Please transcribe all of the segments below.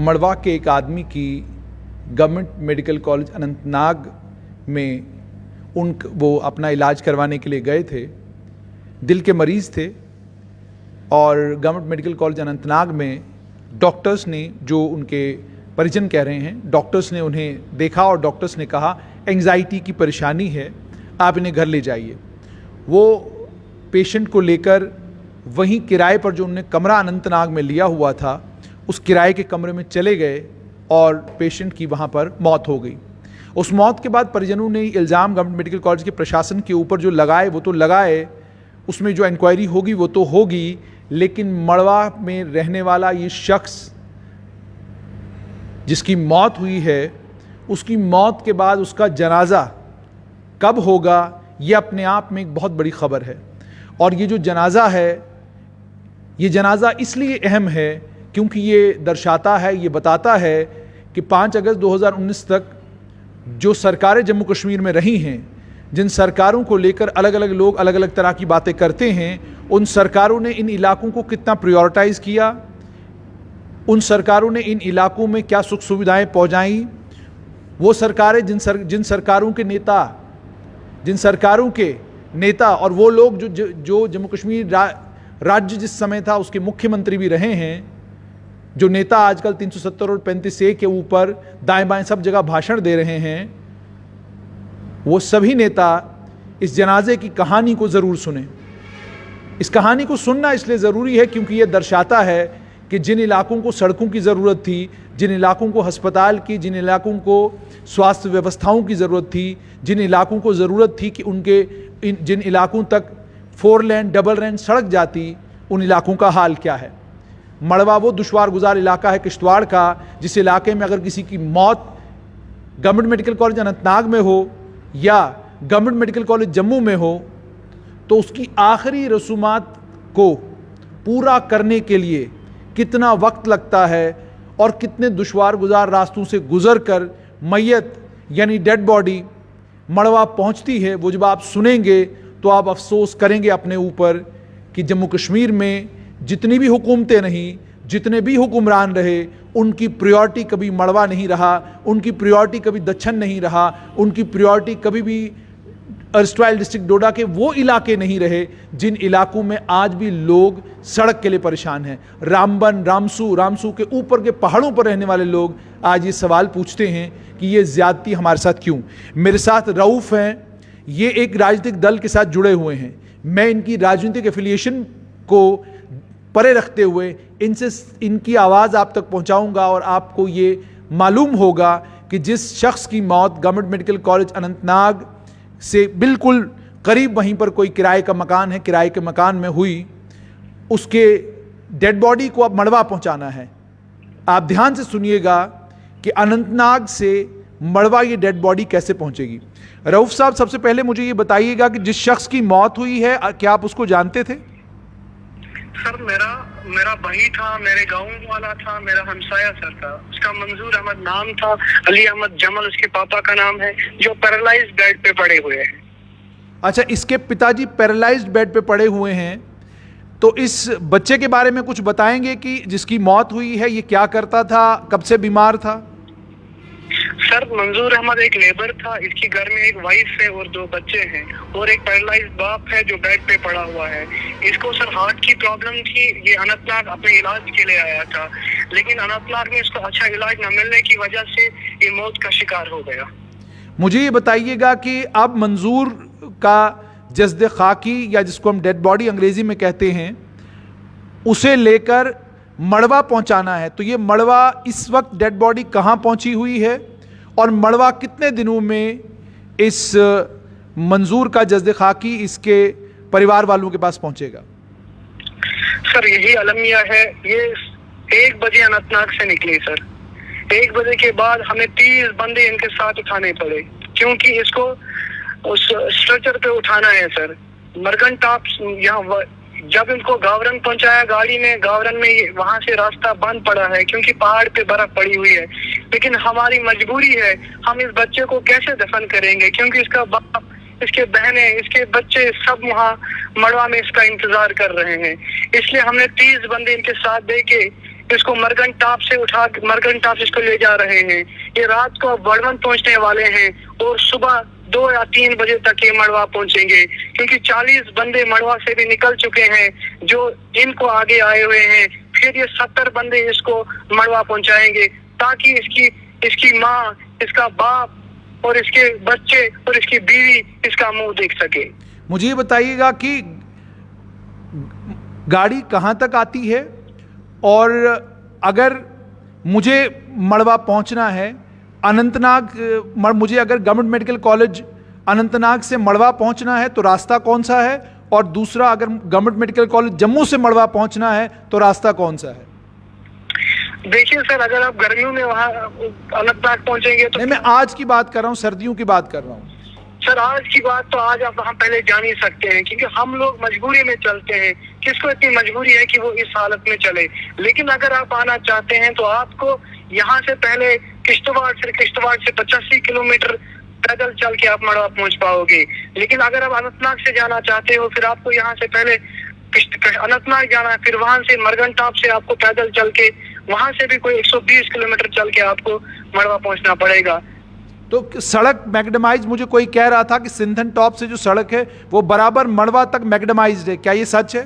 मड़वा के एक आदमी की गवर्नमेंट मेडिकल कॉलेज अनंतनाग में वो अपना इलाज करवाने के लिए गए थे। दिल के मरीज़ थे और गवर्नमेंट मेडिकल कॉलेज अनंतनाग में डॉक्टर्स ने, जो उनके परिजन कह रहे हैं, डॉक्टर्स ने उन्हें देखा और डॉक्टर्स ने कहा एंग्जाइटी की परेशानी है, आप इन्हें घर ले जाइए। वो पेशेंट को लेकर वहीं किराए पर जो उन्होंने कमरा अनंतनाग में लिया हुआ था, उस किराए के कमरे में चले गए और पेशेंट की वहाँ पर मौत हो गई। उस मौत के बाद परिजनों ने इल्ज़ाम गवर्नमेंट मेडिकल कॉलेज के प्रशासन के ऊपर जो लगाए वो तो लगाए, उसमें जो इंक्वायरी होगी वो तो होगी, लेकिन मड़वा में रहने वाला ये शख्स जिसकी मौत हुई है, उसकी मौत के बाद उसका जनाजा कब होगा, ये अपने आप में एक बहुत बड़ी खबर है। और ये जो जनाजा है, ये जनाजा इसलिए अहम है क्योंकि ये दर्शाता है, ये बताता है कि 5 अगस्त 2019 तक जो सरकारें जम्मू कश्मीर में रही हैं, जिन सरकारों को लेकर अलग अलग लोग अलग अलग तरह की बातें करते हैं, उन सरकारों ने इन इलाकों को कितना प्रायोरिटाइज किया, उन सरकारों ने इन इलाकों में क्या सुख सुविधाएं पहुंचाई। वो सरकारें जिन सरकारों के नेता और वो लोग जो जम्मू कश्मीर राज्य जिस समय था उसके मुख्यमंत्री भी रहे हैं, जो नेता आजकल 370 और 35A के ऊपर दाएं बाएं सब जगह भाषण दे रहे हैं, वो सभी नेता इस जनाजे की कहानी को ज़रूर सुने। इस कहानी को सुनना इसलिए ज़रूरी है क्योंकि ये दर्शाता है कि जिन इलाकों को सड़कों की ज़रूरत थी, जिन इलाकों को अस्पताल की, जिन इलाकों को स्वास्थ्य व्यवस्थाओं की ज़रूरत थी, जिन इलाकों को ज़रूरत थी कि जिन इलाकों तक 4 लेन डबल लेन सड़क जाती, उन इलाकों का हाल क्या है। मड़वा वो दुश्वार गुजार इलाका है किश्तवाड़ का, जिस इलाके में अगर किसी की मौत गवर्नमेंट मेडिकल कॉलेज अनंतनाग में हो या गवर्नमेंट मेडिकल कॉलेज जम्मू में हो, तो उसकी आखिरी रसूमात को पूरा करने के लिए कितना वक्त लगता है और कितने दुश्वार गुजार रास्तों से गुजर कर मैयत यानी डेड बॉडी मड़वा पहुंचती है, वो जब आप सुनेंगे तो आप अफसोस करेंगे अपने ऊपर कि जम्मू कश्मीर में जितनी भी हुकूमतें रहीं, जितने भी हुक्मरान रहे, उनकी प्रायोरिटी कभी मड़वा नहीं रहा, उनकी प्रायोरिटी कभी दच्छन नहीं रहा, उनकी प्रायोरिटी कभी भी अर्स्टवाइल डिस्ट्रिक्ट डोडा के वो इलाके नहीं रहे जिन इलाकों में आज भी लोग सड़क के लिए परेशान हैं। रामबन, रामसू के ऊपर के पहाड़ों पर रहने वाले लोग आज ये सवाल पूछते हैं कि ये ज्यादती हमारे साथ क्यों। मेरे साथ रऊफ़ हैं, ये एक राजनीतिक दल के साथ जुड़े हुए हैं। मैं इनकी राजनीतिक एफिलिएशन को परे रखते हुए इनकी आवाज़ आप तक पहुंचाऊंगा और आपको ये मालूम होगा कि जिस शख्स की मौत गवर्नमेंट मेडिकल कॉलेज अनंतनाग से बिल्कुल करीब वहीं पर कोई किराए का मकान है, किराए के मकान में हुई, उसके डेड बॉडी को अब मड़वा पहुंचाना है। आप ध्यान से सुनिएगा कि अनंतनाग से मड़वा ये डेड बॉडी कैसे पहुंचेगी। रऊफ़ साहब, सबसे पहले मुझे ये बताइएगा कि जिस शख्स की मौत हुई है, क्या आप उसको जानते थे? सर, मेरा भाई था, मेरे गांव वाला था, मेरा हमसाया सर था। उसका मंजूर अहमद नाम था, अली अहमद जमल उसके पापा का नाम है, जो पैरालाइज्ड बेड पे पड़े हुए हैं। अच्छा, इसके पिताजी पैरालाइज्ड बेड पे पड़े हुए हैं, तो इस बच्चे के बारे में कुछ बताएंगे कि जिसकी मौत हुई है ये क्या करता था, कब से बीमार था? सर, मंजूर अहमद एक लेबर था, इसकी घर में एक वाइफ है और 2 बच्चे हैं और एक पैरालाइज्ड बाप है जो बेड पे पड़ा हुआ है। इसको सर हार्ट की प्रॉब्लम थी। ये अनंतनाग अपने इलाज के लिए आया था, लेकिन अनंतनाग में इसको अच्छा इलाज न मिलने की वजह से ये मौत का शिकार हो गया। मुझे ये बताइएगा कि अब मंजूर का जस्द खाकी या जिसको हम डेड बॉडी अंग्रेजी में कहते हैं, उसे लेकर मड़वा पहुंचाना है, तो ये मड़वा इस वक्त डेड बॉडी कहाँ पहुंची हुई है और मड़वा कितने दिनों में इस मंजूर का जस्द खाकी इसके परिवार वालों के पास पहुंचेगा? सर, यही अलमिया है। ये 1 बजे अनंतनाग से निकली सर। 1 बजे के बाद हमें 30 बंदे इनके साथ उठाने पड़े क्योंकि इसको उस स्ट्रेचर पे उठाना है सर। मरगन टॉप यहाँ जब इनको गावरन पहुंचाया गाड़ी में, गावरन में वहां से रास्ता बंद पड़ा है क्योंकि पहाड़ पे बर्फ पड़ी हुई है। लेकिन हमारी मजबूरी है, हम इस बच्चे को कैसे दफन करेंगे क्योंकि इसका बाप, इसके बहनें, इसके बच्चे सब वहाँ मड़वा में इसका इंतजार कर रहे हैं। इसलिए हमने 30 बंदे इनके साथ दे के इसको मरगन टाप से इसको ले जा रहे हैं। ये रात को बड़वन पहुंचने वाले हैं और सुबह 2 या 3 बजे तक ये मड़वा पहुंचेंगे, क्योंकि 40 बंदे मड़वा से भी निकल चुके हैं जो इनको आगे आए हुए हैं। फिर ये 70 बंदे इसको मड़वा पहुंचाएंगे ताकि इसकी माँ, इसका बाप और इसके बच्चे और इसकी बीवी इसका मुंह देख सके। मुझे ये बताइएगा कि गाड़ी कहाँ तक आती है, और अगर मुझे मड़वा पहुंचना है अनंतनाग, मुझे अगर गवर्नमेंट मेडिकल कॉलेज अनंतनाग से मड़वा पहुंचना है तो रास्ता कौन सा है, और दूसरा अगर गवर्नमेंट मेडिकल कॉलेज जम्मू से मड़वा पहुंचना है तो रास्ता कौन सा है? देखिए सर, अगर आप गर्मियों में वहाँ अनंतनाग पहुंचेंगे तो नहीं, मैं आज की बात कर रहा हूँ, सर्दियों की बात कर रहा हूँ। सर आज की बात तो आज आप वहाँ पहले जान ही सकते हैं, क्योंकि हम लोग मजबूरी में चलते हैं। किसको इतनी मजबूरी है कि वो इस हालत में चले। लेकिन अगर आप आना चाहते हैं तो आपको यहाँ से पहले किश्तवाड़ से 85 किलोमीटर पैदल चल के आप मड़वा पहुंच पाओगे। लेकिन अगर आप अनंतनाग से जाना चाहते हो, फिर आपको यहाँ से पहले अनंतनाग जाना, फिर वहां से मरगन टॉप से आपको पैदल चल के, वहां से भी कोई 120 किलोमीटर चल के आपको मड़वा पहुंचना पड़ेगा। तो सड़क मैग्डमाइज, मुझे कोई कह रहा था कि सिंथन टॉप से जो सड़क है वो बराबर मड़वा तक मैग्डमाइज्ड है, क्या ये सच है?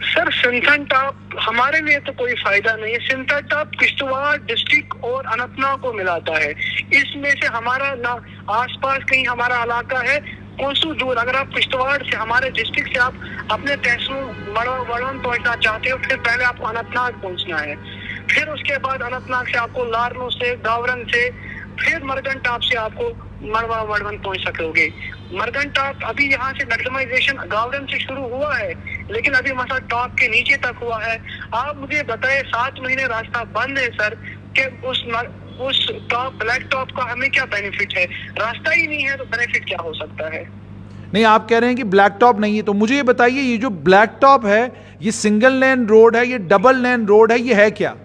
सर सिंथन टॉप हमारे लिए तो कोई फायदा नहीं है। सिंथन टॉप किश्तवाड़ डिस्ट्रिक्ट और अनंतनाग को मिलाता है। इसमें से हमारा ना आसपास कहीं हमारा इलाका है कोसों दूर। अगर आप किश्तवाड़ से, हमारे डिस्ट्रिक्ट से आप अपने तहसील वड़वन पहुंचना चाहते हो, फिर पहले आपको अनंतनाग पहुंचना है। फिर उसके बाद अनंतनाग से आपको लारनू से, गावरन से, फिर मरगन टॉप से आपको मड़वा वड़वन पहुंच सकोगे। मरगन टॉप अभी यहाँ से मैग्डमाइजेशन गावरन से शुरू हुआ है, लेकिन अभी मसा टॉप के नीचे तक हुआ है। आप मुझे बताएं, 7 महीने रास्ता बंद है सर, कि उस टॉप, ब्लैक टॉप का हमें क्या बेनिफिट है? रास्ता ही नहीं है तो बेनिफिट क्या हो सकता है? नहीं, आप कह रहे हैं कि ब्लैक टॉप नहीं है, तो मुझे ये बताइए, ये जो ब्लैक टॉप है ये सिंगल लेन रोड है, ये डबल लेन रोड है, ये है क्या?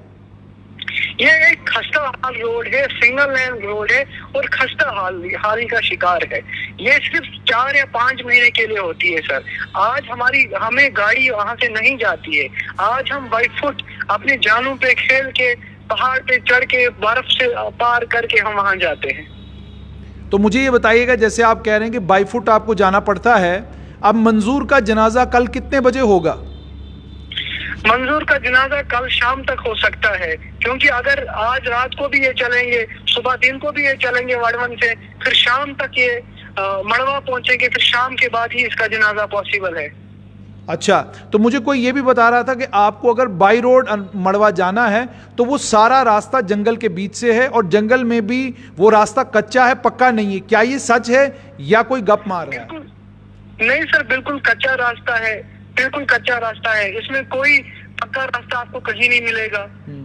ये एक खस्ता हाल रोड है, सिंगल लेन रोड है और खस्ता हाल का शिकार है। ये सिर्फ 4 या 5 महीने के लिए होती है सर। आज हमें गाड़ी वहां से नहीं जाती है। आज हम बाई फुट अपने जानों पे खेल के, पहाड़ पे चढ़ के, बर्फ से पार करके हम वहां जाते हैं। तो मुझे ये बताइएगा, जैसे आप कह रहे हैं कि बाई फुट आपको जाना पड़ता है, अब मंजूर का जनाजा कल कितने बजे होगा? मंजूर का जनाजा कल शाम तक हो सकता है, क्योंकि अगर आज रात को भी ये चलेंगे, सुबह दिन को भी ये चलेंगे वड़वन से, फिर शाम तक ये मड़वा पहुंचेंगे, फिर शाम के बाद ही इसका जनाजा पॉसिबल है। अच्छा, तो मुझे कोई ये भी बता रहा था कि आपको अगर बाई रोड मड़वा जाना है तो वो सारा रास्ता जंगल के बीच से है, और जंगल में भी वो रास्ता कच्चा है, पक्का नहीं है, क्या ये सच है या कोई गप मार रहा है? नहीं सर, बिल्कुल कच्चा रास्ता है, बिल्कुल कच्चा रास्ता है। इसमें कोई पक्का रास्ता आपको कहीं नहीं मिलेगा,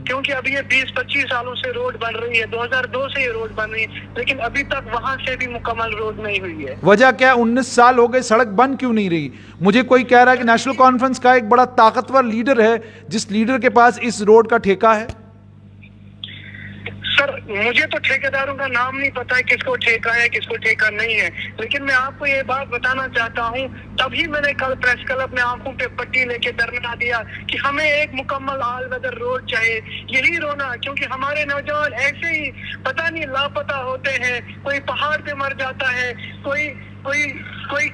क्योंकि अभी ये 20-25 सालों से रोड बन रही है। 2002 से ये रोड बन रही है, लेकिन अभी तक वहां से भी मुकम्मल रोड नहीं हुई है। वजह क्या? 19 साल हो गए, सड़क बन क्यों नहीं रही? मुझे कोई कह रहा है कि नेशनल कॉन्फ्रेंस का एक बड़ा ताकतवर लीडर है, जिस लीडर के पास इस रोड का ठेका है। सर मुझे तो ठेकेदारों का नाम नहीं पता है, किसको ठेका है किसको ठेका नहीं है, लेकिन मैं आपको ये बात बताना चाहता हूँ। तभी मैंने कल प्रेस क्लब में आंखों पे पट्टी लेके धरना दिया कि हमें एक मुकम्मल ऑल वेदर रोड चाहिए। यही रोना, क्योंकि हमारे नौजवान ऐसे ही पता नहीं लापता होते हैं। कोई पहाड़ पे मर जाता है, कोई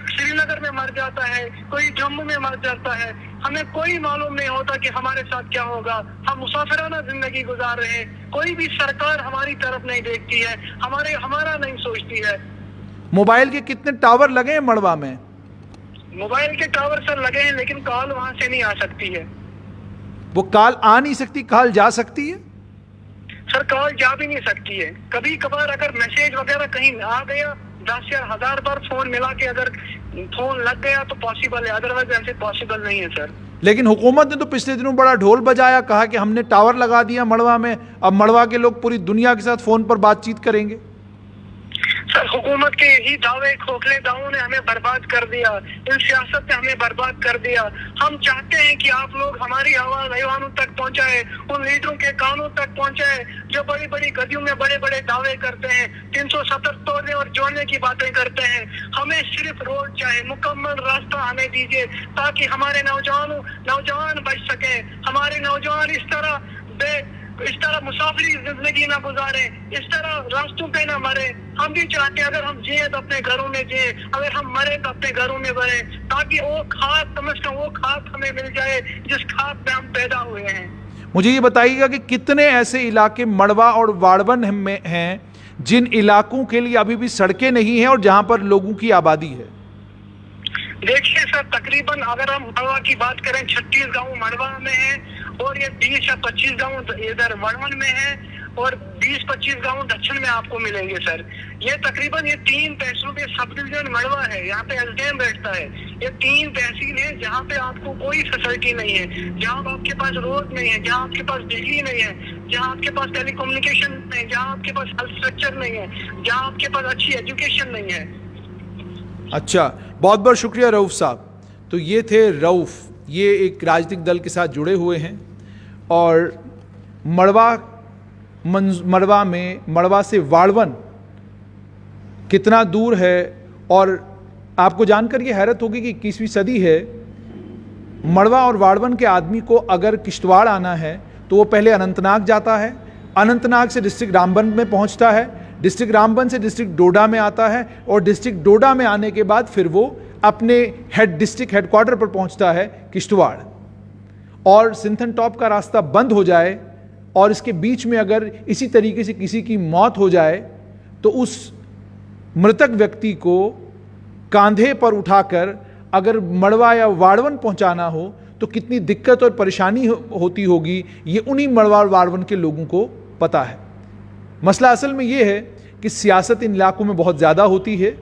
श्रीनगर में मर जाता है, कोई जम्मू में मर जाता है। हमें कोई मालूम नहीं होता कि हमारे साथ क्या होगा। हम मुसाफिराना जिंदगी गुजार रहे हैं। कोई भी सरकार हमारी तरफ नहीं देखती है, हमारा नहीं सोचती है। मोबाइल के कितने टावर लगे हैं मड़वा में? मोबाइल के टावर सर लगे हैं, लेकिन कॉल वहां से नहीं आ सकती है। वो कॉल आ नहीं सकती, कॉल जा सकती है? सर कॉल जा भी नहीं सकती है। कभी कभार अगर मैसेज वगैरह कहीं आ गया, 10 या 1000 बार फोन मिला के अगर फोन लग गया तो पॉसिबल है, अदरवाइज ऐसे पॉसिबल नहीं है सर। लेकिन हुकूमत ने तो पिछले दिनों बड़ा ढोल बजाया, कहा कि हमने टावर लगा दिया मड़वा में, अब मड़वा के लोग पूरी दुनिया के साथ फोन पर बातचीत करेंगे। सर हुकूमत के यही दावे, खोखले दावों ने हमें बर्बाद कर दिया, इन सियासत ने हमें बर्बाद कर दिया। हम चाहते हैं कि आप लोग हमारी आवाज ऐवानों तक पहुंचाए, उन लीडरों के कानों तक पहुंचाए जो बड़ी बड़ी गद्दियों में बड़े बड़े दावे करते हैं, 370 तोड़ने और जोड़ने की बातें करते हैं। हमें सिर्फ रोड चाहिए, मुकम्मल रास्ता हमें दीजिए, ताकि हमारे नौजवान बच सके। हमारे नौजवान इस तरह वे इस तरह मुसाफिरी जिंदगी ना गुजारे, इस तरह रास्तों पे ना मरे। हम भी चाहते हैं अगर हम जिए तो अपने घरों में जिए, अगर हम मरे तो अपने घरों में मरे, ताकि वो खाक समझकर वो खाक हमें मिल जाए जिस खाक पे हम पैदा हुए हैं। मुझे ये बताइएगा कि कितने ऐसे इलाके मड़वा और वाड़वन में हैं जिन इलाकों के लिए अभी भी सड़कें नहीं हैं और जहां पर लोगों की आबादी है? देखिए सर, तकरीबन अगर हम मड़वा की बात करें 36 गांव मड़वा में है और ये 20 या 25 गांव इधर वाड़वन में है और 20-25 गांव दक्षिण में आपको मिलेंगे सर। ये तकरीबन ये 3 तहसीलों के सब डिवीजन मड़वा है, यहाँ पे एसडीएम बैठता है। ये 3 तहसील है जहाँ पे आपको कोई फैसिलिटी नहीं है, जहाँ आपके पास रोड नहीं है, जहाँ आपके पास बिजली नहीं है, जहाँ आपके पास टेलीकम्युनिकेशन नहीं है, जहाँ आपके पास हेल्थ स्ट्रक्चर नहीं है, जहाँ आपके पास अच्छी एजुकेशन नहीं है। अच्छा, बहुत बहुत शुक्रिया रऊफ साहब। तो ये थे रऊफ, ये एक राजनीतिक दल के साथ जुड़े हुए हैं और मड़वा से वाड़वन कितना दूर है। और आपको जानकर ये हैरत होगी कि 21वीं सदी है, मड़वा और वाड़वन के आदमी को अगर किश्तवाड़ आना है तो वो पहले अनंतनाग जाता है, अनंतनाग से डिस्ट्रिक्ट रामबन में पहुंचता है, डिस्ट्रिक्ट रामबन से डिस्ट्रिक्ट डोडा में आता है और डिस्ट्रिक्ट डोडा में आने के बाद फिर वो अपने डिस्ट्रिक्ट हेडक्वार्टर पर पहुंचता है किश्तवाड़। और सिंथन टॉप का रास्ता बंद हो जाए और इसके बीच में अगर इसी तरीके से किसी की मौत हो जाए तो उस मृतक व्यक्ति को कांधे पर उठाकर अगर मड़वा या वाड़वन पहुंचाना हो तो कितनी दिक्कत और परेशानी होती होगी, ये उन्हीं मड़वा और वाड़वन के लोगों को पता है। मसला असल में ये है कि सियासत इन इलाकों में बहुत ज़्यादा होती है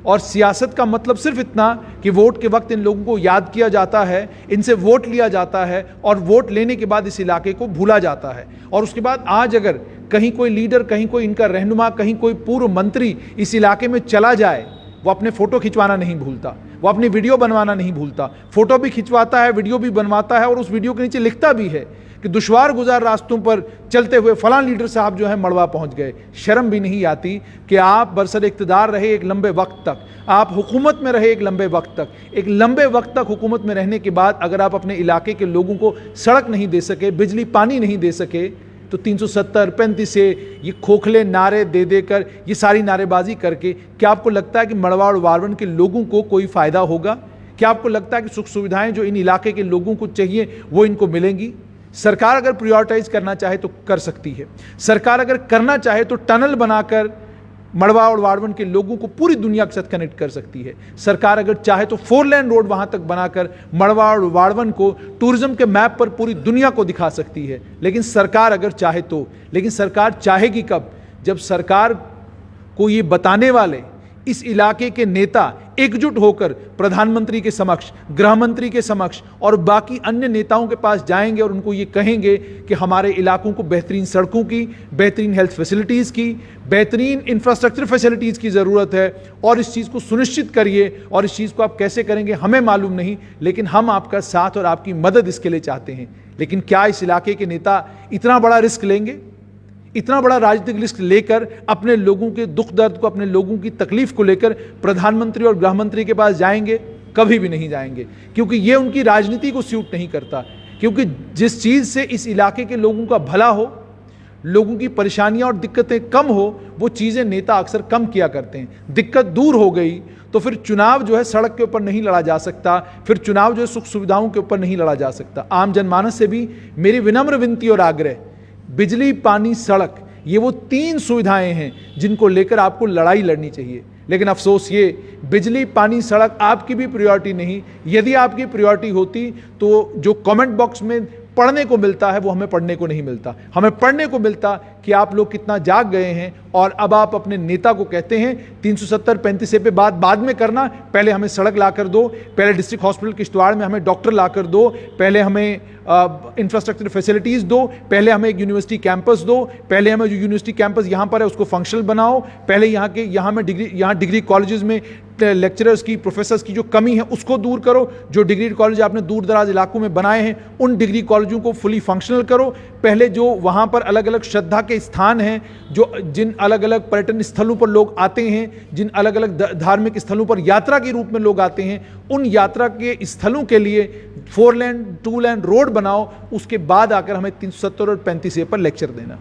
और सियासत का मतलब सिर्फ इतना कि वोट के वक्त इन लोगों को याद किया जाता है, इनसे वोट लिया जाता है और वोट लेने के बाद इस इलाके को भूला जाता है। और उसके बाद आज अगर कहीं कोई लीडर, कहीं कोई इनका रहनुमा, कहीं कोई पूर्व मंत्री इस इलाके में चला जाए, वो अपने फ़ोटो खिंचवाना नहीं भूलता, वो अपनी वीडियो बनवाना नहीं भूलता, फ़ोटो भी खिंचवाता है, वीडियो भी बनवाता है और उस वीडियो के नीचे लिखता भी है कि दुश्वार गुजार रास्तों पर चलते हुए फलां लीडर साहब जो है मड़वा पहुंच गए। शर्म भी नहीं आती कि आप बरसर इक़्तिदार रहे एक लंबे वक्त तक, आप हुकूमत में रहे एक लंबे वक्त तक, एक लंबे वक्त तक हुकूमत में रहने के बाद अगर आप अपने इलाके के लोगों को सड़क नहीं दे सके, बिजली पानी नहीं दे सके, तो 370-35 से ये खोखले नारे दे देकर, ये सारी नारेबाजी करके क्या आपको लगता है कि मड़वा और वाड़वन के लोगों को कोई फ़ायदा होगा? क्या आपको लगता है कि सुख सुविधाएं जो इन इलाके के लोगों को चाहिए वो इनको मिलेंगी? सरकार अगर प्रायोरिटाइज करना चाहे तो कर सकती है। सरकार अगर करना चाहे तो टनल बनाकर मड़वा और वाड़वन के लोगों को पूरी दुनिया के साथ कनेक्ट कर सकती है। सरकार अगर चाहे तो 4 लेन रोड वहां तक बनाकर मड़वा और वाड़वन को टूरिज्म के मैप पर पूरी दुनिया को दिखा सकती है। लेकिन सरकार अगर चाहे तो, लेकिन सरकार चाहेगी कब? जब सरकार को ये बताने वाले इस इलाके के नेता एकजुट होकर प्रधानमंत्री के समक्ष, गृह मंत्री के समक्ष और बाकी अन्य नेताओं के पास जाएंगे और उनको ये कहेंगे कि हमारे इलाकों को बेहतरीन सड़कों की, बेहतरीन हेल्थ फैसिलिटीज़ की, बेहतरीन इंफ्रास्ट्रक्चर फैसिलिटीज़ की ज़रूरत है और इस चीज़ को सुनिश्चित करिए। और इस चीज़ को आप कैसे करेंगे हमें मालूम नहीं, लेकिन हम आपका साथ और आपकी मदद इसके लिए चाहते हैं। लेकिन क्या इस इलाके के नेता इतना बड़ा रिस्क लेंगे? इतना बड़ा राजनीतिक रिस्क लेकर अपने लोगों के दुख दर्द को, अपने लोगों की तकलीफ को लेकर प्रधानमंत्री और गृह मंत्री के पास जाएंगे? कभी भी नहीं जाएंगे, क्योंकि ये उनकी राजनीति को सूट नहीं करता। क्योंकि जिस चीज़ से इस इलाके के लोगों का भला हो, लोगों की परेशानियां और दिक्कतें कम हो, वो चीज़ें नेता अक्सर कम किया करते हैं। दिक्कत दूर हो गई तो फिर चुनाव जो है सड़क के ऊपर नहीं लड़ा जा सकता, फिर चुनाव जो है सुख सुविधाओं के ऊपर नहीं लड़ा जा सकता। आम जनमानस से भी मेरी विनम्र विनती और आग्रह, बिजली, पानी, सड़क, ये वो 3 सुविधाएं हैं जिनको लेकर आपको लड़ाई लड़नी चाहिए। लेकिन अफसोस ये, बिजली, पानी, सड़क आपकी भी प्रायोरिटी नहीं। यदि आपकी प्रायोरिटी होती तो जो कमेंट बॉक्स में पढ़ने को मिलता है वो हमें पढ़ने को नहीं मिलता। हमें पढ़ने को मिलता कि आप लोग कितना जाग गए हैं और अब आप अपने नेता को कहते हैं 370-35 पे बात बाद में करना, पहले हमें सड़क ला कर दो, पहले डिस्ट्रिक्ट हॉस्पिटल किश्तवाड़ में हमें डॉक्टर ला कर दो, पहले हमें इंफ्रास्ट्रक्चर फैसिलिटीज़ दो, पहले हमें एक यूनिवर्सिटी कैंपस दो, पहले हमें जो यूनिवर्सिटी कैंपस यहाँ पर है उसको फंक्शनल बनाओ, पहले यहाँ में डिग्री कॉलेजेस में लेक्चरर्स की, प्रोफेसर्स की जो कमी है उसको दूर करो। जो डिग्री कॉलेज आपने दूर दराज इलाकों में बनाए हैं उन डिग्री कॉलेजों को फुली फंक्शनल करो। पहले जो वहाँ पर अलग अलग श्रद्धा के स्थान हैं, जो जिन अलग अलग पर्यटन स्थलों पर लोग आते हैं, जिन अलग अलग धार्मिक स्थलों पर यात्रा के रूप में लोग आते हैं, उन यात्रा के स्थलों के लिए 4 लेन 2 लेन रोड बनाओ। उसके बाद आकर हमें 370 और 35A पर लेक्चर देना।